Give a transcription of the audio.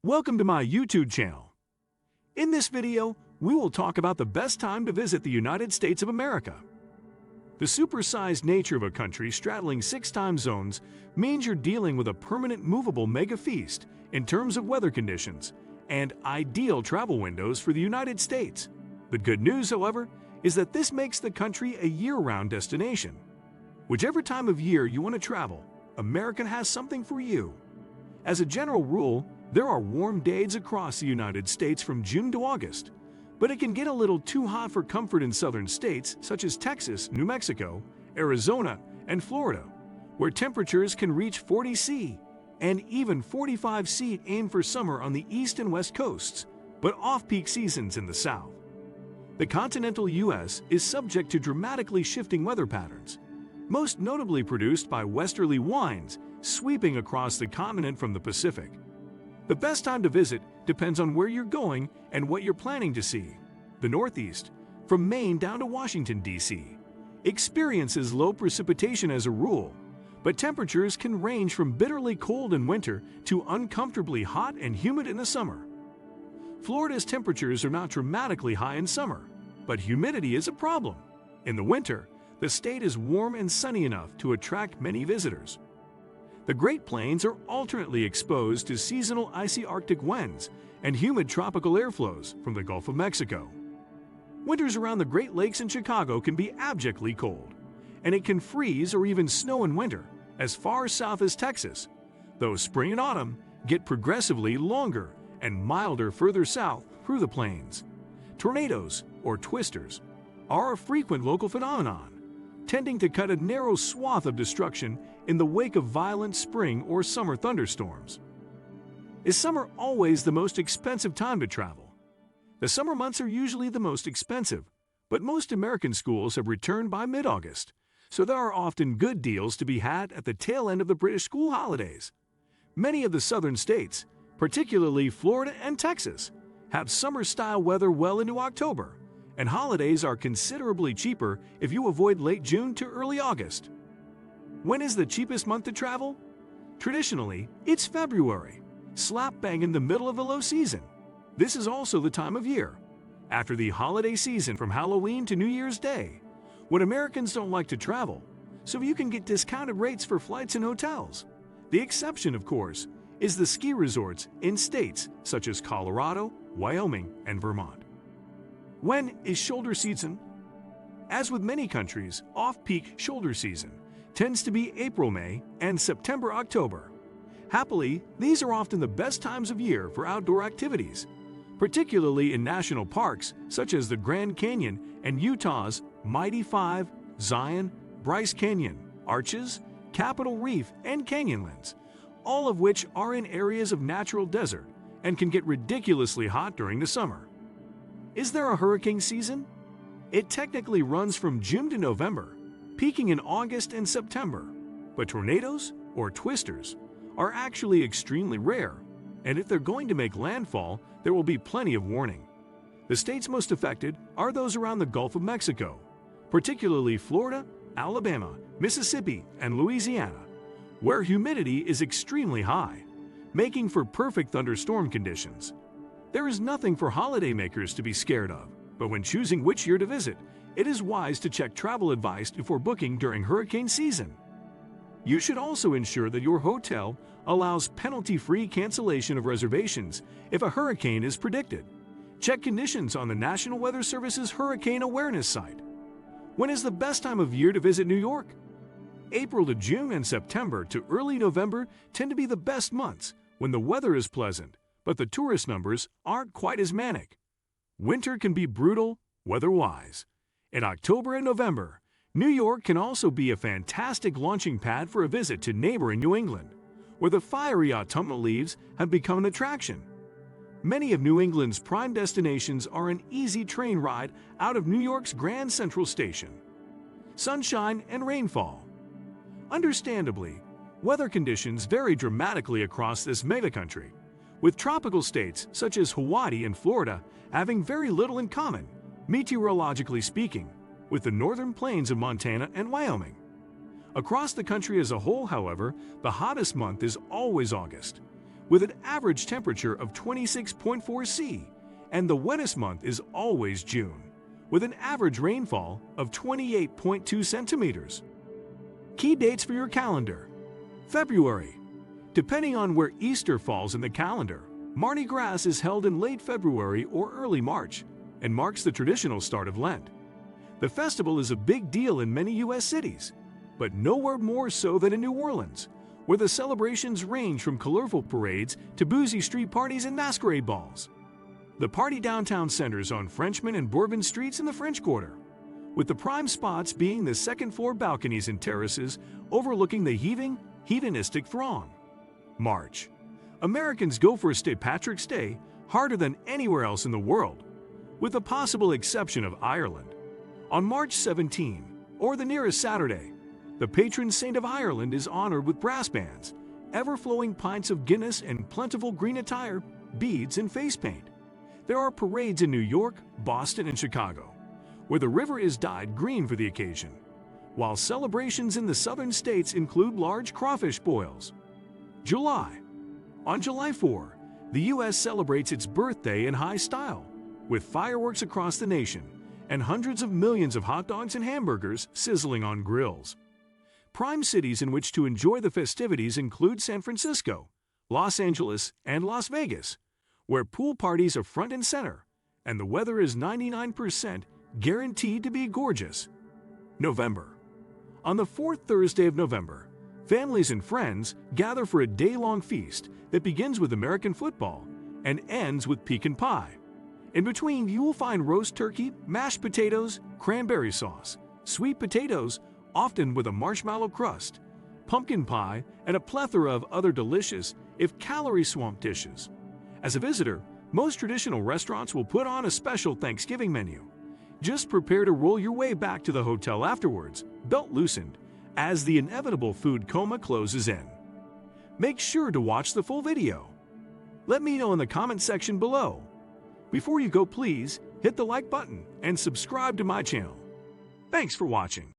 Welcome to my YouTube channel. In this video, we will talk about the best time to visit the United States of America. The supersized nature of a country straddling 6 time zones means you're dealing with a permanent movable mega feast in terms of weather conditions and ideal travel windows for the United States. The good news, however, is that this makes the country a year-round destination. Whichever time of year you want to travel, America has something for you. As a general rule, there are warm days across the United States from June to August, but it can get a little too hot for comfort in southern states such as Texas, New Mexico, Arizona, and Florida, where temperatures can reach 40 C and even 45 C aimed for summer on the east and west coasts, but off-peak seasons in the south. The continental U.S. is subject to dramatically shifting weather patterns, most notably produced by westerly winds sweeping across the continent from the Pacific. The best time to visit depends on where you're going and what you're planning to see. The Northeast, from Maine down to Washington, D.C., experiences low precipitation as a rule, but temperatures can range from bitterly cold in winter to uncomfortably hot and humid in the summer. Florida's temperatures are not dramatically high in summer, but humidity is a problem. In the winter, the state is warm and sunny enough to attract many visitors. The Great Plains are alternately exposed to seasonal icy Arctic winds and humid tropical airflows from the Gulf of Mexico. Winters around the Great Lakes and Chicago can be abjectly cold, and it can freeze or even snow in winter as far south as Texas, though spring and autumn get progressively longer and milder further south through the plains. Tornadoes, or twisters, are a frequent local phenomenon, tending to cut a narrow swath of destruction in the wake of violent spring or summer thunderstorms. Is summer always the most expensive time to travel? The summer months are usually the most expensive, but most American schools have returned by mid-August, so there are often good deals to be had at the tail end of the British school holidays. Many of the southern states, particularly Florida and Texas, have summer-style weather well into October, and holidays are considerably cheaper if you avoid late June to early August. When is the cheapest month to travel? Traditionally, it's February, slap bang in the middle of the low season. This is also the time of year, after the holiday season from Halloween to New Year's Day, when Americans don't like to travel, so you can get discounted rates for flights and hotels. The exception, of course, is the ski resorts in states such as Colorado, Wyoming, and Vermont. When is shoulder season? As with many countries, off-peak shoulder season tends to be April-May and September-October. Happily, these are often the best times of year for outdoor activities, particularly in national parks such as the Grand Canyon and Utah's Mighty Five, Zion, Bryce Canyon, Arches, Capitol Reef, and Canyonlands, all of which are in areas of natural desert and can get ridiculously hot during the summer. Is there a hurricane season? It technically runs from June to November, peaking in August and September, but tornadoes, or twisters, are actually extremely rare, and if they're going to make landfall, there will be plenty of warning. The states most affected are those around the Gulf of Mexico, particularly Florida, Alabama, Mississippi, and Louisiana, where humidity is extremely high, making for perfect thunderstorm conditions. There is nothing for holidaymakers to be scared of, but when choosing which year to visit, it is wise to check travel advice before booking during hurricane season. You should also ensure that your hotel allows penalty-free cancellation of reservations if a hurricane is predicted. Check conditions on the National Weather Service's Hurricane Awareness site. When is the best time of year to visit New York? April to June and September to early November tend to be the best months when the weather is pleasant, but the tourist numbers aren't quite as manic. Winter can be brutal weather-wise. In October and November, New York can also be a fantastic launching pad for a visit to neighboring New England, where the fiery autumnal leaves have become an attraction. Many of New England's prime destinations are an easy train ride out of New York's Grand Central Station. Sunshine and rainfall. Understandably, weather conditions vary dramatically across this megacountry, with tropical states such as Hawaii and Florida having very little in common, meteorologically speaking, with the northern plains of Montana and Wyoming. Across the country as a whole, however, the hottest month is always August, with an average temperature of 26.4 C, and the wettest month is always June, with an average rainfall of 28.2 centimeters. Key dates for your calendar. February. Depending on where Easter falls in the calendar, Mardi Gras is held in late February or early March and marks the traditional start of Lent. The festival is a big deal in many U.S. cities, but nowhere more so than in New Orleans, where the celebrations range from colorful parades to boozy street parties and masquerade balls. The party downtown centers on Frenchmen and Bourbon streets in the French Quarter, with the prime spots being the second-floor balconies and terraces overlooking the heaving, hedonistic throng. March. Americans go for St. Patrick's Day harder than anywhere else in the world, with the possible exception of Ireland. On March 17, or the nearest Saturday, the patron saint of Ireland is honored with brass bands, ever-flowing pints of Guinness, and plentiful green attire, beads, and face paint. There are parades in New York, Boston, and Chicago, where the river is dyed green for the occasion, while celebrations in the southern states include large crawfish boils. July. On July 4, the U.S. celebrates its birthday in high style, with fireworks across the nation and hundreds of millions of hot dogs and hamburgers sizzling on grills. Prime cities in which to enjoy the festivities include San Francisco, Los Angeles, and Las Vegas, where pool parties are front and center, and the weather is 99% guaranteed to be gorgeous. November. On the fourth Thursday of November, families and friends gather for a day-long feast that begins with American football and ends with pecan pie. In between, you will find roast turkey, mashed potatoes, cranberry sauce, sweet potatoes, often with a marshmallow crust, pumpkin pie, and a plethora of other delicious, if calorie-swamped dishes. As a visitor, most traditional restaurants will put on a special Thanksgiving menu. Just prepare to roll your way back to the hotel afterwards, belt loosened, as the inevitable food coma closes in. Make sure to watch the full video. Let me know in the comment section below. Before you go, please hit the like button and subscribe to my channel. Thanks for watching.